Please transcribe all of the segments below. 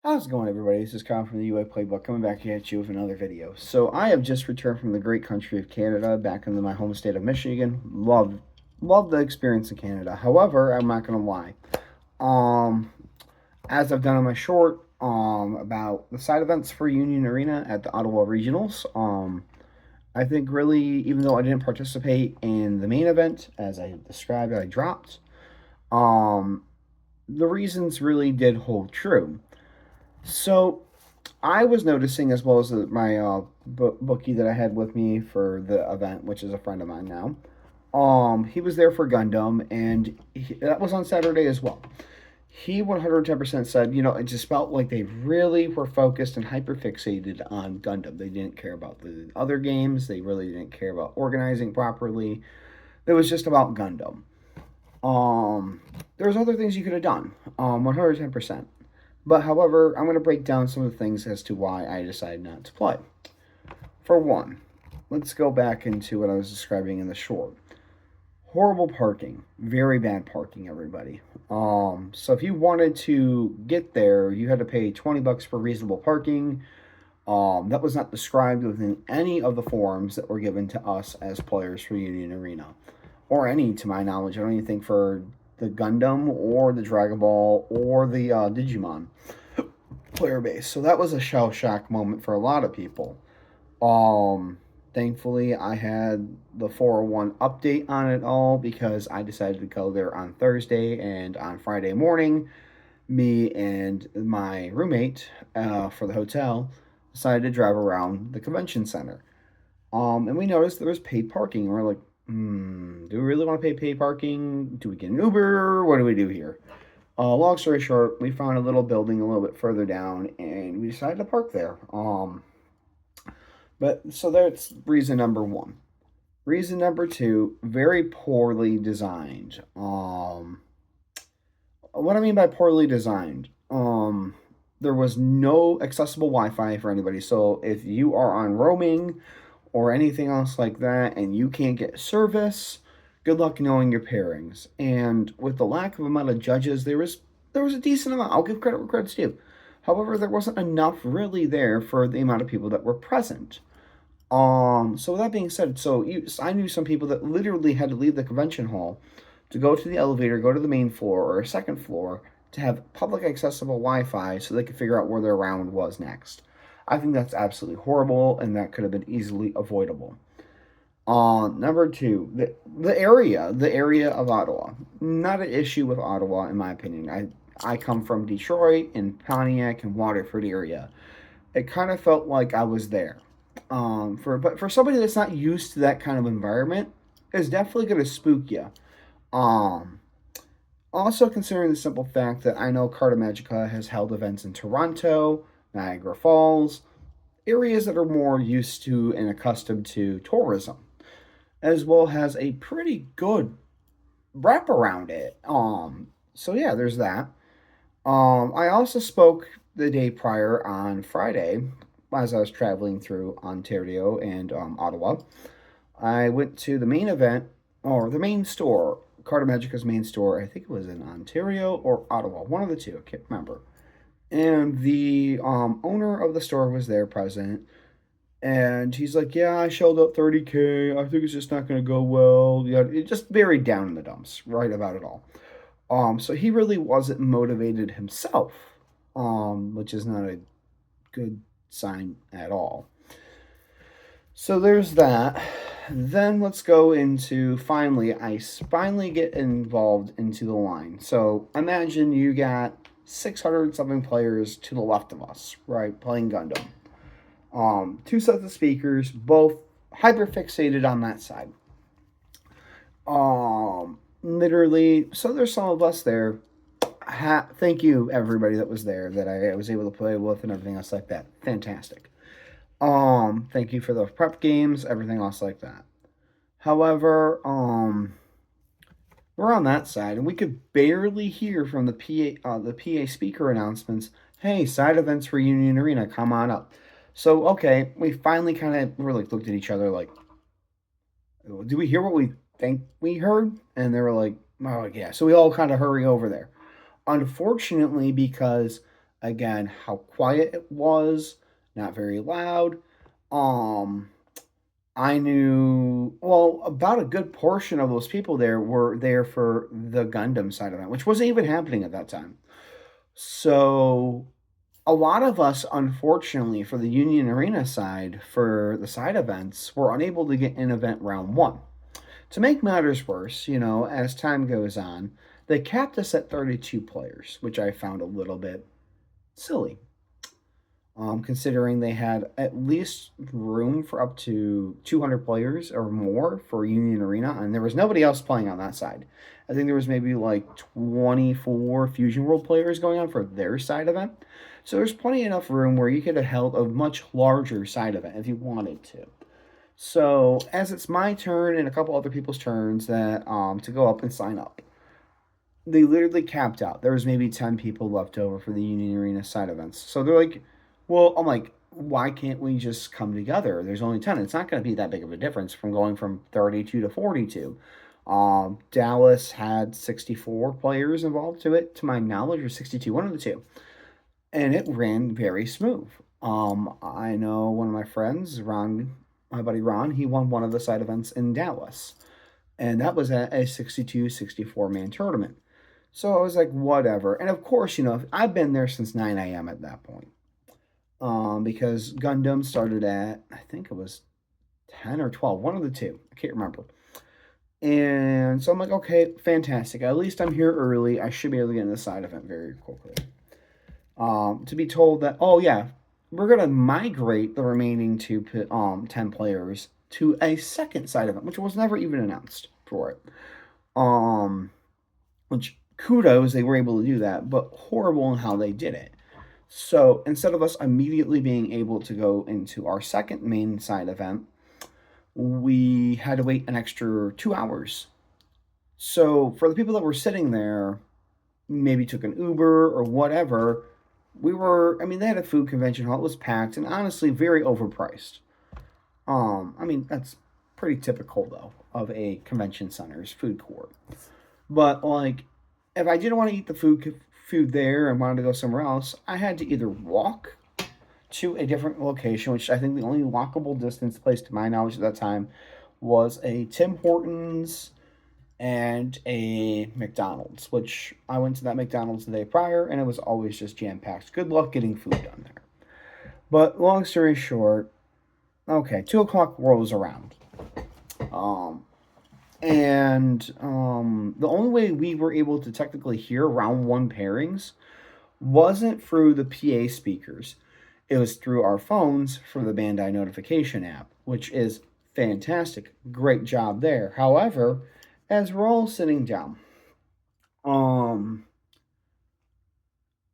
How's it going, everybody? This is Kyle from the UA Playbook coming back at you with another video. So I have just returned from the great country of Canada, back into my home state of Michigan. Love the experience in Canada. However, I'm not gonna lie. Um, as I've done on my short, about the side events for Union Arena at the Ottawa Regionals. I think really, even though I didn't participate in the main event, as I described, I dropped. Um, the reasons really did hold true. So I was noticing, as well as my bookie that I had with me for the event, which is a friend of mine now. He was there for Gundam, and that was on Saturday as well. He 110% said, it just felt like they really were focused and hyper fixated on Gundam. They didn't care about the other games. They really didn't care about organizing properly. It was just about Gundam. Um, there's other things you could have done. 110%. But however, I'm going to break down some of the things as to why I decided not to play. For one, let's go back into what I was describing in the short. Horrible parking, very bad parking, everybody. So if you wanted to get there, you had to pay $20 for reasonable parking. That was not described within any of the forums that were given to us as players for Union Arena, or any, to my knowledge. I don't even think for the Gundam or the Dragon Ball or the Digimon player base. So that was a shell shock moment for a lot of people. Thankfully, I had the 401 update on it all because I decided to go there on Thursday, and on Friday morning, me and my roommate for the hotel decided to drive around the convention center. And we noticed there was paid parking. We're like, do we really want to pay paid parking? Do we get an Uber? What do we do here? Long story short, we found a little building a little bit further down, and we decided to park there. But so that's reason number one. Reason number two, very poorly designed. What I mean by poorly designed, there was no accessible Wi-Fi for anybody. So if you are on roaming or anything else like that, and you can't get service, good luck knowing your pairings. And with the lack of amount of judges, there was a decent amount. I'll give credit where credit's due. However, there wasn't enough really there for the amount of people that were present. So with that being said, I knew some people that literally had to leave the convention hall to go to the elevator, go to the main floor or a second floor to have public accessible Wi-Fi so they could figure out where their round was next. I think that's absolutely horrible, and that could have been easily avoidable. Number two, the area of Ottawa. Not an issue with Ottawa, in my opinion. I come from Detroit and Pontiac and Waterford area. It kind of felt like I was there. But for somebody that's not used to that kind of environment, it's definitely going to spook you. Um, Also considering the simple fact that I know Carta Magica has held events in Toronto, Niagara Falls, areas that are more used to and accustomed to tourism, as well as a pretty good wrap around it. So yeah, there's that. I also spoke the day prior on Friday as I was traveling through Ontario and Ottawa. I went to the main event, or the main store, Carta Magica's main store. I think it was in Ontario or Ottawa, one of the two. I can't remember. And the owner of the store was there present. And he's like, yeah, I shelled out 30K. I think it's just not going to go well. Yeah, it just very down in the dumps, right about it all. So he really wasn't motivated himself, which is not a good sign at all. So there's that. Then let's go into I finally get involved into the line. So imagine you got 600 something players to the left of us, right, playing Gundam. Two sets of speakers, both hyper fixated on that side. Literally, so there's some of us there. Thank you, everybody that was there that I was able to play with and everything else like that. Fantastic. Thank you for the prep games, everything else like that. However, we're on that side, and we could barely hear from the PA speaker announcements. Hey, side events for Union Arena, come on up. So okay, we finally kind of were like looked at each other like, do we hear what we think we heard? And they were like, oh yeah. So we all kind of hurry over there. Unfortunately, because Again, how quiet it was, not very loud. Um, I knew, well, about a good portion of those people there were there for the Gundam side event, which wasn't even happening at that time. So a lot of us, unfortunately, for the Union Arena side, for the side events, were unable to get in event round one. To make matters worse, as time goes on, they capped us at 32 players, which I found a little bit silly, considering they had at least room for up to 200 players or more for Union Arena, and there was nobody else playing on that side. I think there was maybe like 24 Fusion World players going on for their side event. So there's plenty enough room where you could have held a much larger side event if you wanted to. So as it's my turn and a couple other people's turns that to go up and sign up, they literally capped out. There was maybe 10 people left over for the Union Arena side events. So they're like, well, I'm like, why can't we just come together? There's only 10. It's not going to be that big of a difference from going from 32 to 42. Dallas had 64 players involved to it, to my knowledge, or 62, one of the two. And it ran very smooth. I know one of my friends, Ron, my buddy Ron, he won one of the side events in Dallas. And that was at a 62, 64 man tournament. So I was like, whatever. And of course, I've been there since 9 a.m. at that point. Because Gundam started at, I think it was 10 or 12, one of the two. I can't remember. And so I'm like, okay, fantastic. At least I'm here early. I should be able to get in the side event very quickly. To be told that, oh, yeah, we're going to migrate the remaining 10 players to a second side event, which was never even announced for it. Which kudos, they were able to do that, but horrible in how they did it. So instead of us immediately being able to go into our second main side event, we had to wait an extra 2 hours. So for the people that were sitting there, maybe took an Uber or whatever, they had a food convention hall, it was packed and honestly very overpriced. That's pretty typical though of a convention center's food court. But like, if I didn't want to eat the food there and wanted to go somewhere else, I had to either walk to a different location, which I think the only walkable distance place to my knowledge at that time was a Tim Hortons and a McDonald's, which I went to that McDonald's the day prior and it was always just jam packed. Good luck getting food down there. But long story short, okay, 2 o'clock rolls around. The only way we were able to technically hear round one pairings wasn't through the PA speakers. It was through our phones for the Bandai notification app, which is fantastic. Great job there. However, as we're all sitting down,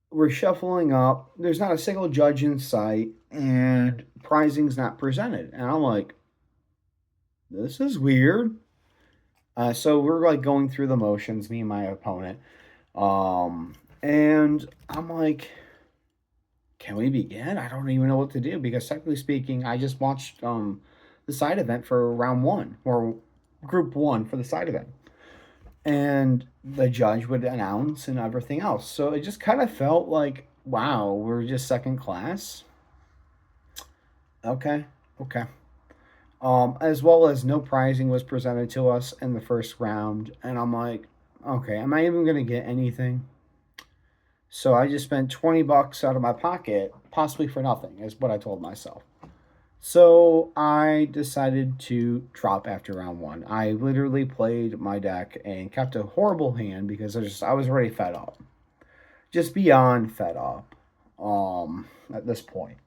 we're shuffling up. There's not a single judge in sight, and prizing's not presented. And I'm like, this is weird. So we're like going through the motions, me and my opponent. And I'm like, can we begin? I don't even know what to do because technically speaking, I just watched the side event for round one or group one for the side event. And the judge would announce and everything else. So it just kind of felt like, wow, we're just second class. Okay. As well as no prizing was presented to us in the first round. And I'm like, okay, am I even going to get anything? So I just spent $20 out of my pocket, possibly for nothing, is what I told myself. So I decided to drop after round one. I literally played my deck and kept a horrible hand because I was already fed up. Just beyond fed up at this point.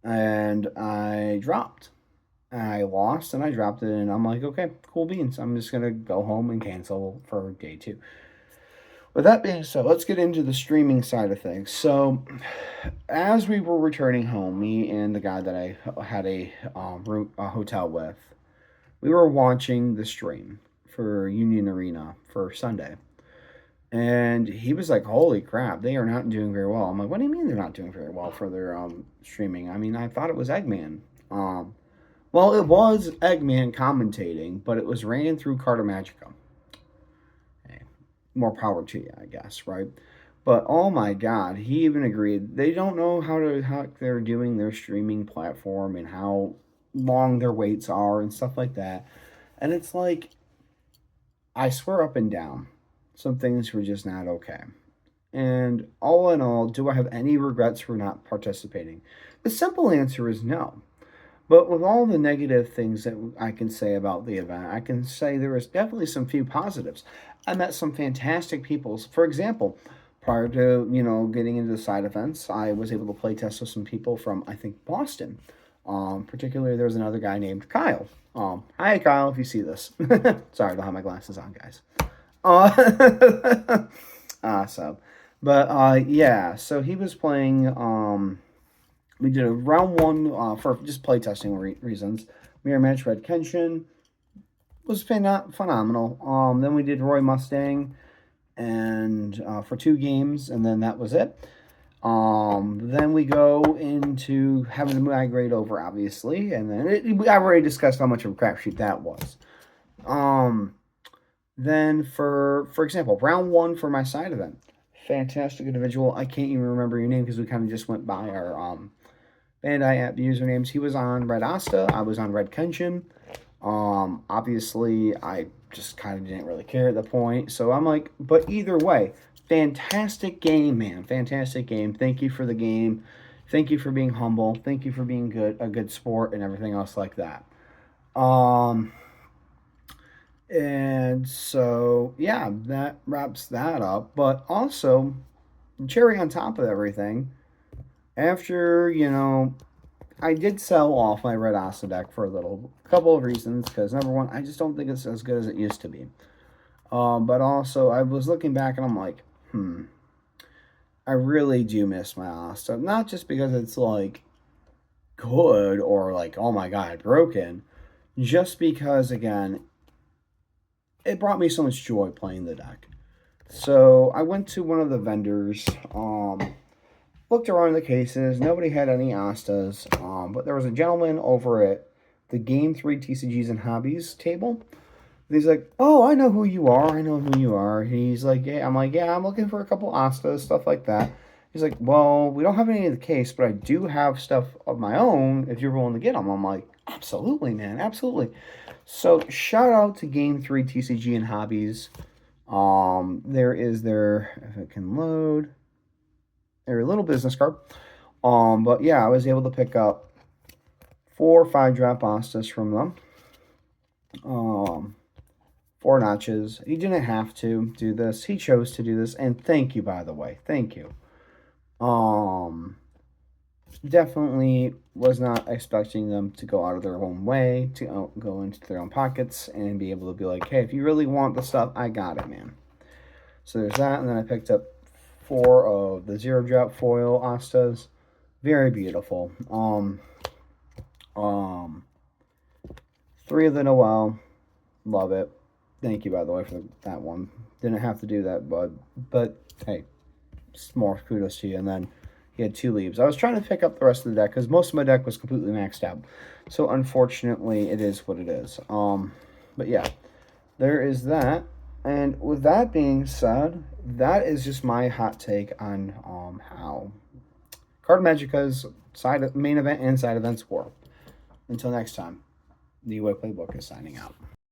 And I dropped. I lost and I dropped it, and I'm like, okay, cool beans. I'm just going to go home and cancel for day two. With that being said, let's get into the streaming side of things. So, as we were returning home, me and the guy that I had a hotel with, we were watching the stream for Union Arena for Sunday. And he was like, holy crap, they are not doing very well. I'm like, what do you mean they're not doing very well for their streaming? I thought it was Eggman. Well, it was Eggman commentating, but it was ran through Carta Magica. Hey, more power to you, I guess, right? But oh my god, he even agreed they don't know how they're doing their streaming platform and how long their waits are and stuff like that. And it's like, I swear up and down, some things were just not okay. And all in all, do I have any regrets for not participating? The simple answer is no. But with all the negative things that I can say about the event, I can say there was definitely some few positives. I met some fantastic people. For example, prior to getting into the side events, I was able to play test with some people from, I think, Boston. Particularly, there was another guy named Kyle. Hi Kyle, if you see this. Sorry, I don't have my glasses on, guys. Awesome. But yeah, so he was playing. We did a round one for just playtesting reasons. Mirror match Red Kenshin was phenomenal. Then we did Roy Mustang and for 2 games, and then that was it. Then we go into having to migrate over, obviously, and then I've already discussed how much of a crapshoot that was. Then for example, round one for my side event, fantastic individual. I can't even remember your name because we kind of just went by our Bandai app usernames. He was on Red Asta. I was on Red Kenshin. Obviously, I just kind of didn't really care at the point. So I'm like, but either way, fantastic game, man. Fantastic game. Thank you for the game. Thank you for being humble. Thank you for being a good sport and everything else like that. And so, yeah, that wraps that up. But also, cherry on top of everything, after, I did sell off my Red Asa deck for a couple of reasons. Because, number one, I just don't think it's as good as it used to be. But also, I was looking back and I'm like, I really do miss my Asta. Not just because it's, like, good or, like, oh my god, broken. Just because, again, it brought me so much joy playing the deck. So I went to one of the vendors, looked around the cases. Nobody had any Astas, but there was a gentleman over at the Game 3 TCGs and Hobbies table. He's like, oh, I know who you are. I know who you are. He's like, yeah. I'm like, yeah, I'm looking for a couple Astas, stuff like that. He's like, well, we don't have any in the case, but I do have stuff of my own if you're willing to get them. I'm like, absolutely, man, absolutely. So shout out to Game 3 TCG and Hobbies. There is their, if it can load, their little business card. But yeah, I was able to pick up 4 or 5 drop Astas from them. 4 notches. He didn't have to do this. He chose to do this, and thank you, by the way. Thank you. Definitely was not expecting them to go out of their own way, to go into their own pockets, and be able to be like, hey, if you really want the stuff, I got it, man. So there's that, and then I picked up 4 of the 0-drop foil Astas. Very beautiful. 3 of the Noel. Love it. Thank you, by the way, for that one. Didn't have to do that, bud. But, hey, more kudos to you. And then he had 2 leaves. I was trying to pick up the rest of the deck because most of my deck was completely maxed out. So, unfortunately, it is what it is. But, yeah, there is that. And with that being said, that is just my hot take on how Carta Magica's main event and side events were. Until next time, the UA Playbook is signing out.